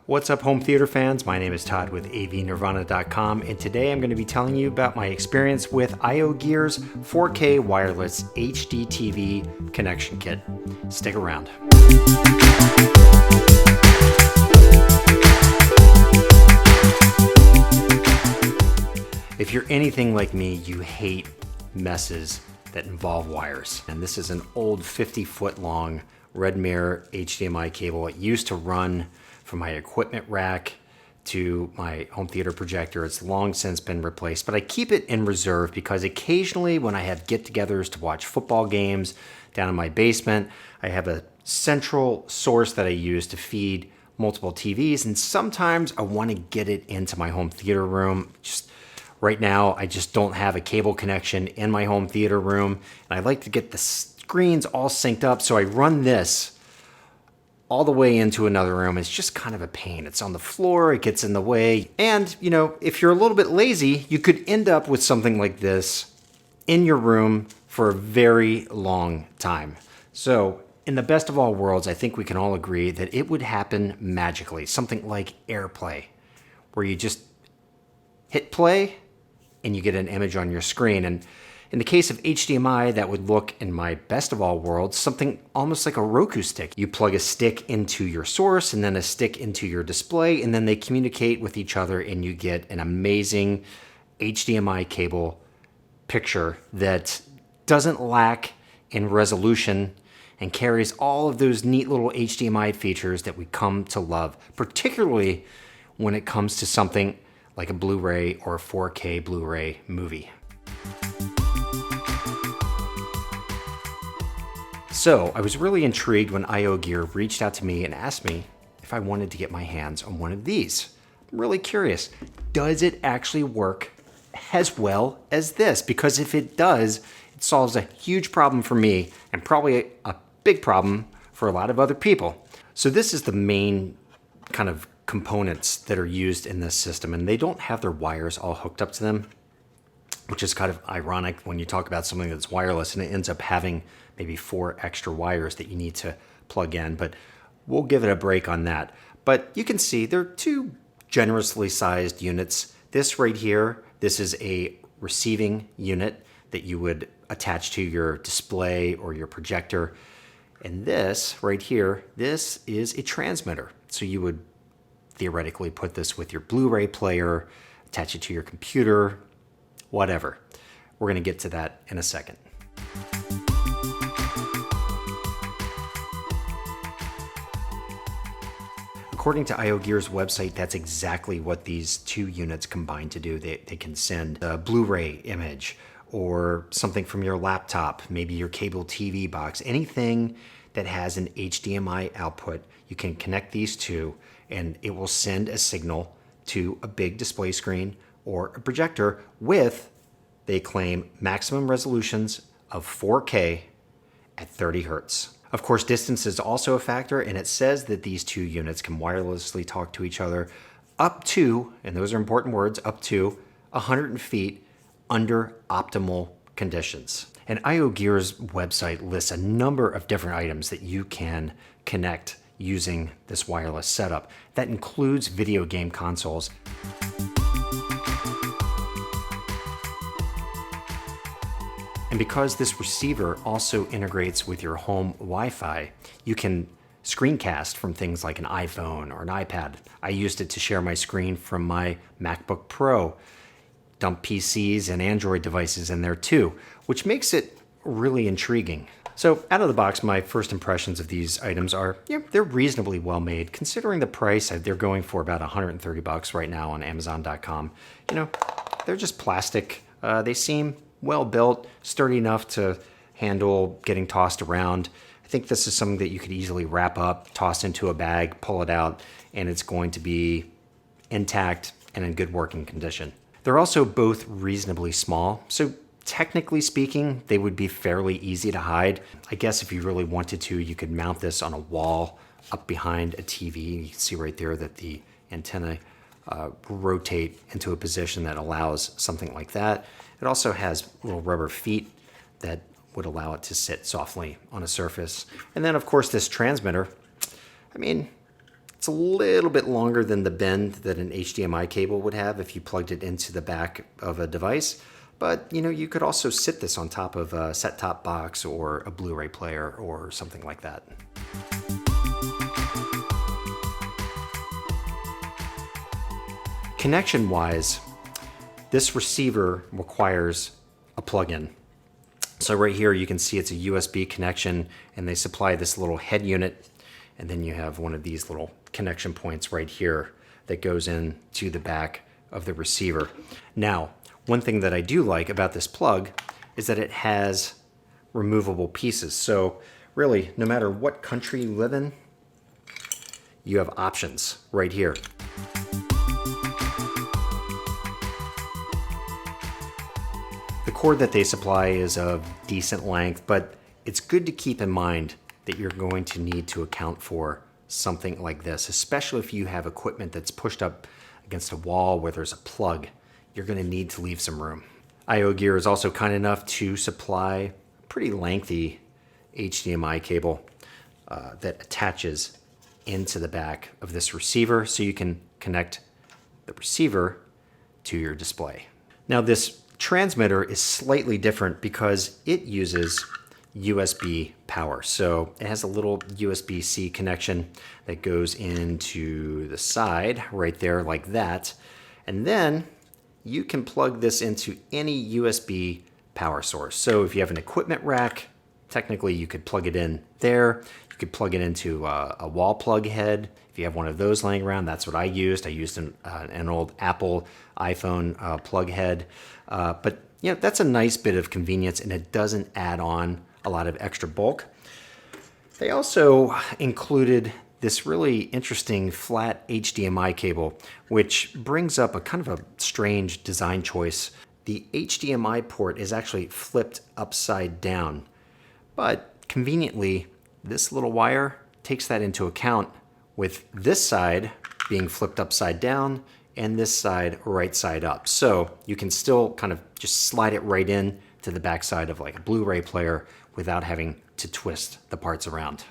What's up, home theater fans? My name is Todd with avnirvana.com, and today I'm going to be telling you about my experience with IOGEAR's 4K wireless HD TV connection kit. Stick around. If you're anything like me, you hate messes that involve wires. And this is an old 50-foot long red mirror HDMI cable. It used to run from my equipment rack to my home theater projector. It's long since been replaced, but I keep it in reserve because occasionally when I have get-togethers to watch football games down in my basement, I have a central source that I use to feed multiple TVs, and sometimes I want to get it into my home theater room. Just right now, I just don't have a cable connection in my home theater room, and I like to get the screens all synced up, so I run this all the way into another room. It's just kind of a pain. It's on the floor, it gets in the way. And, you know, if you're a little bit lazy, you could end up with something like this in your room for a very long time. So, in the best of all worlds, I think we can all agree that it would happen magically. Something like AirPlay, where you just hit play and you get an image on your screen. And in the case of HDMI, that would look, in my best of all worlds, something almost like a Roku stick. You plug a stick into your source and then a stick into your display, and then they communicate with each other and you get an amazing HDMI cable picture that doesn't lack in resolution and carries all of those neat little HDMI features that we come to love, particularly when it comes to something like a Blu-ray or a 4K Blu-ray movie. So I was really intrigued when IOGEAR reached out to me and asked me if I wanted to get my hands on one of these. I'm really curious, does it actually work as well as this? Because if it does, it solves a huge problem for me and probably a big problem for a lot of other people. So this is the main kind of components that are used in this system, and they don't have their wires all hooked up to them, which is kind of ironic when you talk about something that's wireless and it ends up having maybe 4 extra wires that you need to plug in, but we'll give it a break on that. But you can see they're 2 generously sized units. This right here, this is a receiving unit that you would attach to your display or your projector. And this right here, this is a transmitter. So you would theoretically put this with your Blu-ray player, attach it to your computer, whatever. We're going to get to that in a second. According to IOGEAR's website, that's exactly what these 2 units combine to do. They can send a Blu-ray image or something from your laptop, maybe your cable TV box, anything that has an HDMI output. You can connect these 2 and it will send a signal to a big display screen or a projector with, they claim, maximum resolutions of 4K at 30 hertz. Of course, distance is also a factor, and it says that these 2 units can wirelessly talk to each other up to, and those are important words, up to 100 feet under optimal conditions. And IOGEAR's website lists a number of different items that you can connect using this wireless setup. That includes video game consoles. And because this receiver also integrates with your home Wi-Fi, you can screencast from things like an iPhone or an iPad. I used it to share my screen from my MacBook Pro, dump PCs and Android devices in there too, which makes it really intriguing. So out of the box, my first impressions of these items are, they're reasonably well made. Considering the price, they're going for about $130 right now on Amazon.com. They're just plastic. They seem well built, sturdy enough to handle getting tossed around. I think this is something that you could easily wrap up, toss into a bag, pull it out, and it's going to be intact and in good working condition. They're also both reasonably small, so technically speaking, they would be fairly easy to hide. I guess if you really wanted to, you could mount this on a wall up behind a TV. You can see right there that the antenna rotate into a position that allows something like that. It also has little rubber feet that would allow it to sit softly on a surface. And then, of course, this transmitter, It's a little bit longer than the bend that an HDMI cable would have if you plugged it into the back of a device. But you could also sit this on top of a set-top box or a Blu-ray player or something like that. Connection-wise, this receiver requires a plug-in. So right here you can see it's a USB connection, and they supply this little head unit, and then you have one of these little connection points right here that goes in to the back of the receiver. Now, one thing that I do like about this plug is that it has removable pieces. So really, no matter what country you live in, you have options right here. The cord that they supply is of decent length, but it's good to keep in mind that you're going to need to account for something like this, especially if you have equipment that's pushed up against a wall where there's a plug. You're going to need to leave some room. IOGEAR is also kind enough to supply a pretty lengthy HDMI cable that attaches into the back of this receiver so you can connect the receiver to your display. Now, this transmitter is slightly different because it uses USB power. So it has a little USB-C connection that goes into the side right there like that. And then you can plug this into any USB power source. So if you have an equipment rack, technically you could plug it in there. You could plug it into a wall plug head. If you have one of those laying around, that's what I used. I used an old Apple iPhone plug head. But that's a nice bit of convenience, and it doesn't add on a lot of extra bulk. They also included this really interesting flat HDMI cable, which brings up a kind of a strange design choice. The HDMI port is actually flipped upside down, but conveniently, this little wire takes that into account, with this side being flipped upside down and this side right side up. So you can still kind of just slide it right in to the back side of like a Blu-ray player without having to twist the parts around.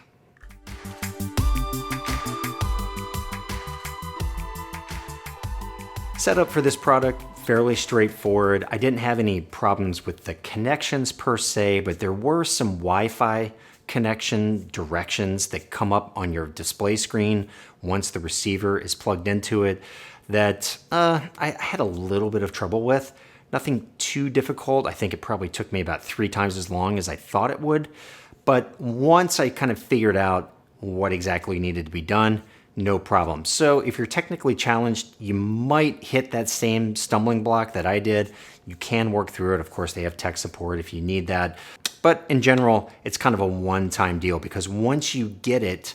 Setup for this product, fairly straightforward. I didn't have any problems with the connections per se, but there were some Wi-Fi connection directions that come up on your display screen once the receiver is plugged into it that I had a little bit of trouble with. Nothing too difficult. I think it probably took me about 3 times as long as I thought it would. But once I kind of figured out what exactly needed to be done, no problem. So if you're technically challenged, you might hit that same stumbling block that I did. You can work through it. Of course, they have tech support if you need that. But in general, it's kind of a one-time deal because once you get it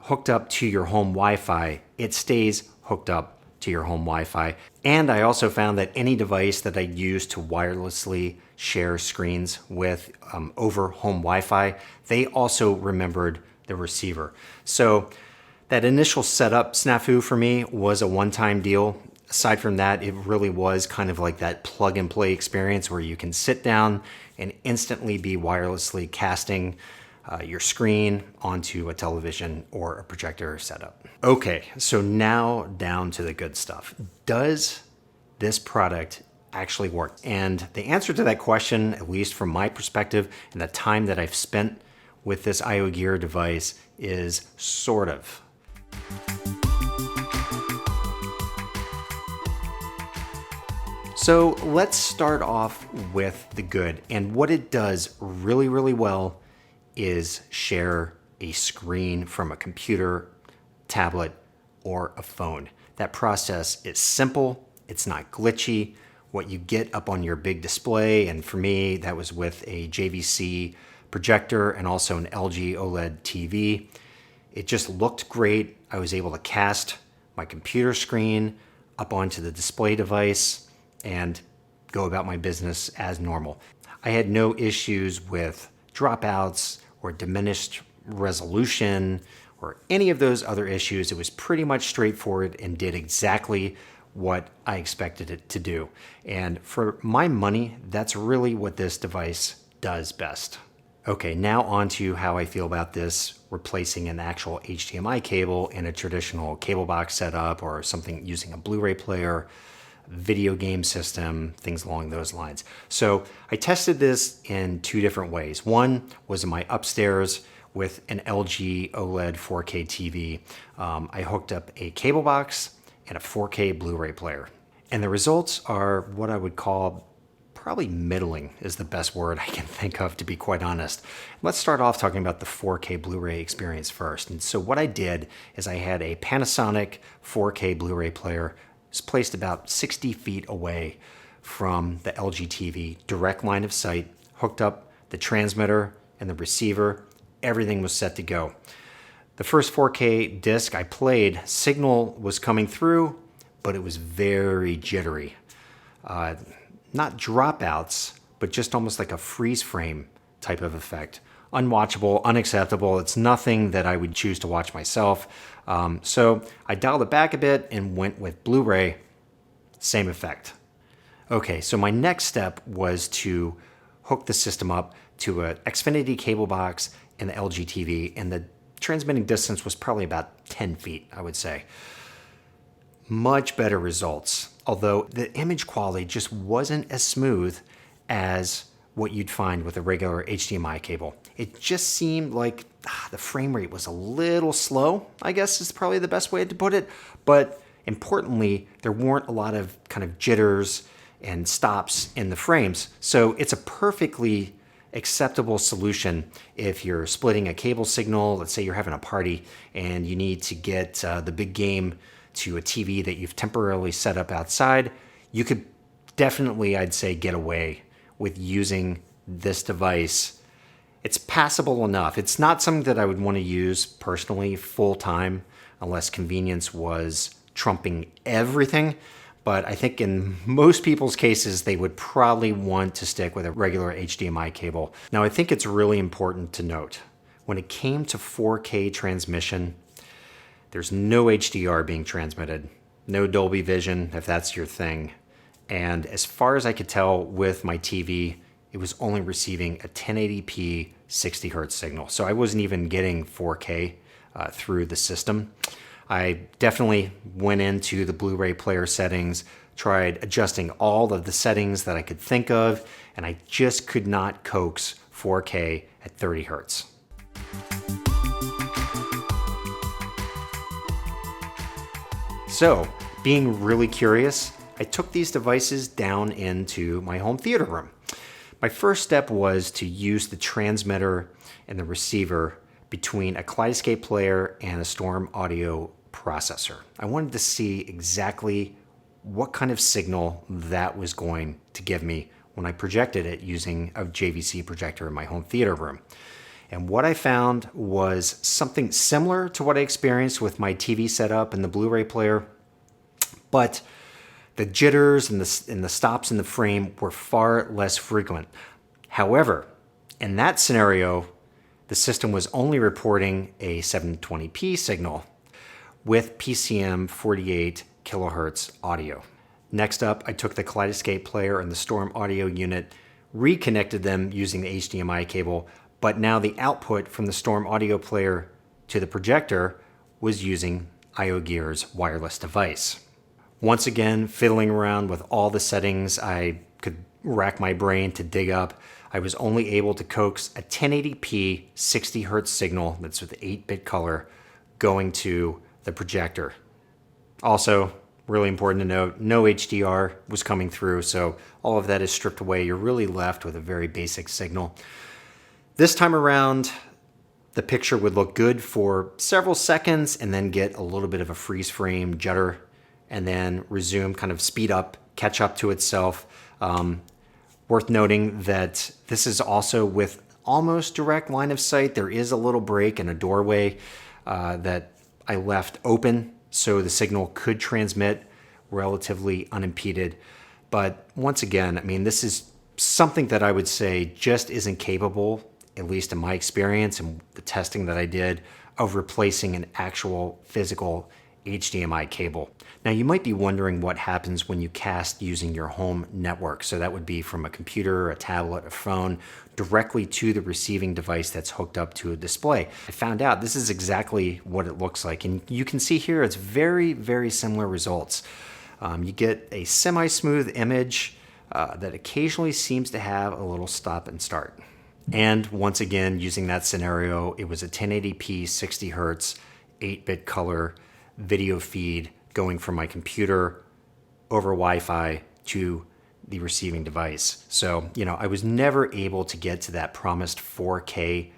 hooked up to your home Wi-Fi, it stays hooked up to your home Wi-Fi. And I also found that any device that I use to wirelessly share screens with over home Wi-Fi, they also remembered the receiver. So that initial setup snafu for me was a one-time deal. Aside from that, it really was kind of like that plug and play experience where you can sit down and instantly be wirelessly casting your screen onto a television or a projector setup. Okay, so now down to the good stuff. Does this product actually work? And the answer to that question, at least from my perspective and the time that I've spent with this IOGEAR device, is sort of. So let's start off with the good. And what it does really, really well is share a screen from a computer, tablet, or a phone. That process is simple, it's not glitchy. What you get up on your big display, and for me, that was with a JVC projector and also an LG OLED TV. It just looked great. I was able to cast my computer screen up onto the display device and go about my business as normal. I had no issues with dropouts or diminished resolution or any of those other issues. It was pretty much straightforward and did exactly what I expected it to do. And for my money, that's really what this device does best. Okay, now on to how I feel about this replacing an actual HDMI cable in a traditional cable box setup or something using a Blu-ray player, video game system, things along those lines. So I tested this in two different ways. One was in my upstairs with an LG OLED 4K TV. I hooked up a cable box and a 4K Blu-ray player. And the results are what I would call probably middling is the best word I can think of, to be quite honest. Let's start off talking about the 4K Blu-ray experience first. And so what I did is I had a Panasonic 4K Blu-ray player. It's placed about 60 feet away from the LG TV, direct line of sight, hooked up the transmitter and the receiver. Everything was set to go. The first 4K disc I played, signal was coming through, but it was very jittery. Not dropouts, but just almost like a freeze frame type of effect. Unwatchable, unacceptable. It's nothing that I would choose to watch myself. So I dialed it back a bit and went with Blu-ray, same effect. Okay, so my next step was to hook the system up to an Xfinity cable box and the LG TV, and the transmitting distance was probably about 10 feet, I would say. Much better results, although the image quality just wasn't as smooth as what you'd find with a regular HDMI cable. It just seemed like the frame rate was a little slow, I guess is probably the best way to put it. But importantly, there weren't a lot of kind of jitters and stops in the frames. So it's a perfectly acceptable solution if you're splitting a cable signal. Let's say you're having a party and you need to get the big game to a TV that you've temporarily set up outside. You could definitely, I'd say, get away with using this device. It's passable enough. It's not something that I would want to use personally full time unless convenience was trumping everything. But I think in most people's cases, they would probably want to stick with a regular HDMI cable. Now, I think it's really important to note, when it came to 4K transmission, there's no HDR being transmitted, no Dolby Vision, if that's your thing. And as far as I could tell with my TV, it was only receiving a 1080p 60 hertz signal. So I wasn't even getting 4K through the system. I definitely went into the Blu-ray player settings, tried adjusting all of the settings that I could think of, and I just could not coax 4K at 30 hertz. So, being really curious, I took these devices down into my home theater room. My first step was to use the transmitter and the receiver between a Kaleidoscape player and a Storm audio processor. I wanted to see exactly what kind of signal that was going to give me when I projected it using a JVC projector in my home theater room. And what I found was something similar to what I experienced with my TV setup and the Blu-ray player, but the jitters and the stops in the frame were far less frequent. However, in that scenario, the system was only reporting a 720p signal with PCM 48 kilohertz audio. Next up, I took the Kaleidoscape player and the Storm audio unit, reconnected them using the HDMI cable, but now the output from the Storm audio player to the projector was using IOGEAR's wireless device. Once again, fiddling around with all the settings I could rack my brain to dig up, I was only able to coax a 1080p 60 hertz signal that's with 8-bit color going to the projector. Also, really important to note, no HDR was coming through, so all of that is stripped away. You're really left with a very basic signal. This time around, the picture would look good for several seconds and then get a little bit of a freeze frame judder and then resume, kind of speed up, catch up to itself. Worth noting that this is also with almost direct line of sight. There is a little break in a doorway that I left open so the signal could transmit relatively unimpeded. But once again, I mean, this is something that I would say just isn't capable, at least in my experience and the testing that I did, of replacing an actual physical HDMI cable. Now you might be wondering what happens when you cast using your home network. So that would be from a computer, a tablet, a phone, directly to the receiving device that's hooked up to a display. I found out this is exactly what it looks like. And you can see here it's very, very similar results. You get a semi-smooth image that occasionally seems to have a little stop and start. And once again, using that scenario, it was a 1080p 60 hertz 8-bit color video feed going from my computer over Wi-Fi to the receiving device. So, I was never able to get to that promised 4K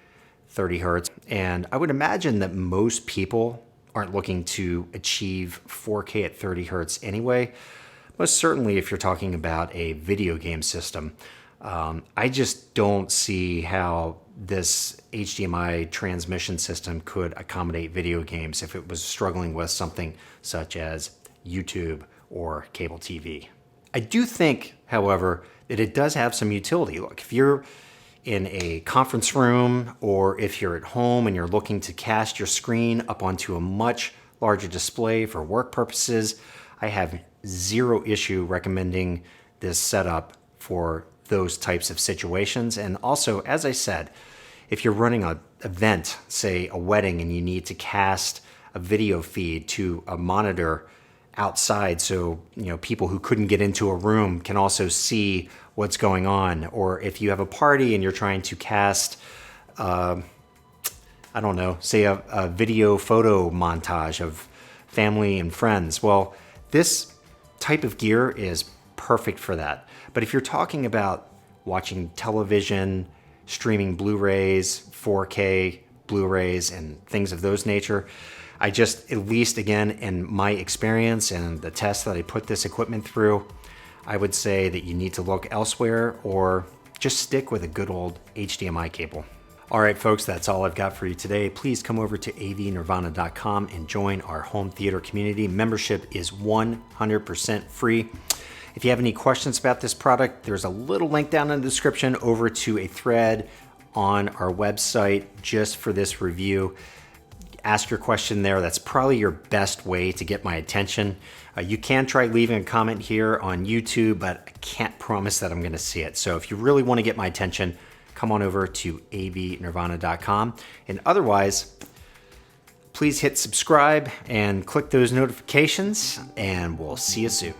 30 hertz. And I would imagine that most people aren't looking to achieve 4K at 30 hertz anyway. Most certainly if you're talking about a video game system. I just don't see how this HDMI transmission system could accommodate video games if it was struggling with something such as YouTube or cable TV. I do think, however, that it does have some utility. Look, if you're in a conference room or if you're at home and you're looking to cast your screen up onto a much larger display for work purposes, I have zero issue recommending this setup for those types of situations. And also, as I said, if you're running an event, say a wedding, and you need to cast a video feed to a monitor outside so people who couldn't get into a room can also see what's going on, or if you have a party and you're trying to cast say a video photo montage of family and friends, well, this type of gear is perfect for that. But if you're talking about watching television, streaming Blu-rays, 4K Blu-rays, and things of those nature, I just, at least again, in my experience and the tests that I put this equipment through, I would say that you need to look elsewhere or just stick with a good old HDMI cable. All right, folks, that's all I've got for you today. Please come over to avnirvana.com and join our home theater community. Membership is 100% free. If you have any questions about this product, there's a little link down in the description over to a thread on our website just for this review. Ask your question there. That's probably your best way to get my attention. You can try leaving a comment here on YouTube, but I can't promise that I'm going to see it. So if you really want to get my attention, come on over to avnirvana.com. And otherwise, please hit subscribe and click those notifications, and we'll see you soon.